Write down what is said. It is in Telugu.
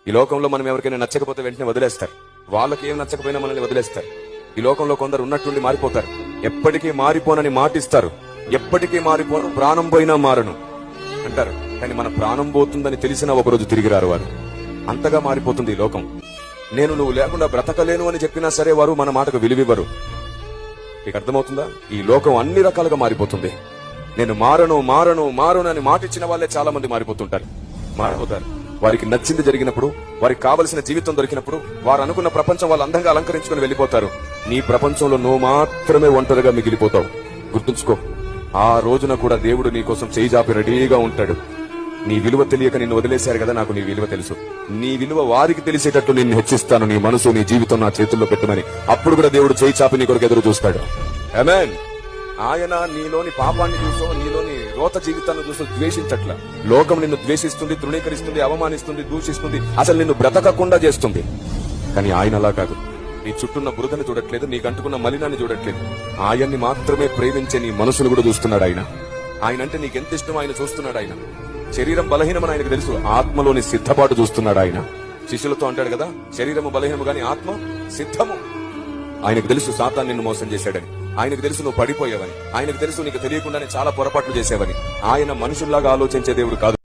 ఈ లోకంలో మనం ఎవరికైనా నచ్చకపోతే వెంటనే వదిలేస్తారు. వాళ్ళకి ఏం నచ్చకపోయినా మనల్ని వదిలేస్తారు. ఈ లోకంలో కొందరు ఉన్నట్టుండి మారిపోతారు. ఎప్పటికీ మారిపోనని మాటిస్తారు. ఎప్పటికీ మారిపోను, ప్రాణం పోయినా మారను అంటారు. కానీ మన ప్రాణం పోతుందని తెలిసినా ఒకరోజు తిరిగి రారు వారు. అంతగా మారిపోతుంది ఈ లోకం. నువ్వు లేకుండా బ్రతకలేను అని చెప్పినా సరే వారు మన మాటకు విలువివ్వరు. నీకు అర్థమవుతుందా? ఈ లోకం అన్ని రకాలుగా మారిపోతుంది. నేను మారను మారను మారను అని మాటిచ్చిన వాళ్ళే చాలా మంది మారిపోతుంటారు. మారిపోతారు. వారికి నచ్చింది జరిగినప్పుడు, వారికి కావలసిన జీవితం దొరికినప్పుడు, వారు అనుకున్న ప్రపంచం వాళ్ళు అందంగా అలంకరించుకుని వెళ్లిపోతారు. నీ ప్రపంచంలో నువ్వు మాత్రమే ఒంటరిగా మిగిలిపోతావు. గుర్తుంచుకో, ఆ రోజున కూడా దేవుడు నీ కోసం చేయి చాపి రెడీగా ఉంటాడు. నీ విలువ తెలియక నిన్ను వదిలేశారు కదా, నాకు నీ విలువ తెలుసు. నీ విలువ వారికి తెలిసేటట్టు నిన్ను హెచ్చిస్తాను. నీ మనసు, నీ జీవితం నా చేతుల్లో పెట్టమని. అప్పుడు కూడా దేవుడు చేయి చాపి నీ కొరకు ఎదురు చూస్తాడు. ఆమేన్. ఆయన నీలోని పాపాన్ని చూసో, నీలోని రోత జీవితాన్ని చూసో ద్వేషించట్ల. లోకం నిన్ను ద్వేషిస్తుంది, తృణీకరిస్తుంది, అవమానిస్తుంది, దూషిస్తుంది, అసలు నిన్ను బ్రతకకుండా చేస్తుంది. కానీ ఆయన అలా కాదు. నీ చుట్టూన్న బురదను చూడట్లేదు, నీకంటుకున్న మలినాన్ని చూడట్లేదు. ఆయన్ని మాత్రమే ప్రేమించే నీ మనసును కూడా చూస్తున్నాడు ఆయన. ఆయన అంటే నీకెంత ఇష్టమో ఆయన చూస్తున్నాడు. ఆయన శరీరం బలహీనమని ఆయనకు తెలుసు, ఆత్మలోని సిద్ధపాటు చూస్తున్నాడు ఆయన. శిష్యులతో అంటాడు కదా, శరీరము బలహీనము గాని ఆత్మ సిద్ధము. ఆయనకు తెలుసు సాతాను నిన్ను మోసం చేశాడని. ఆయనకు తెలుసు నువ్వు పడిపోయావని. ఆయనకు తెలుసు నీకు తెలియకుండానే చాలా పొరపాట్లు చేసావని. ఆయన మనుషుల్లాగా ఆలోచించే దేవుడు కాదు.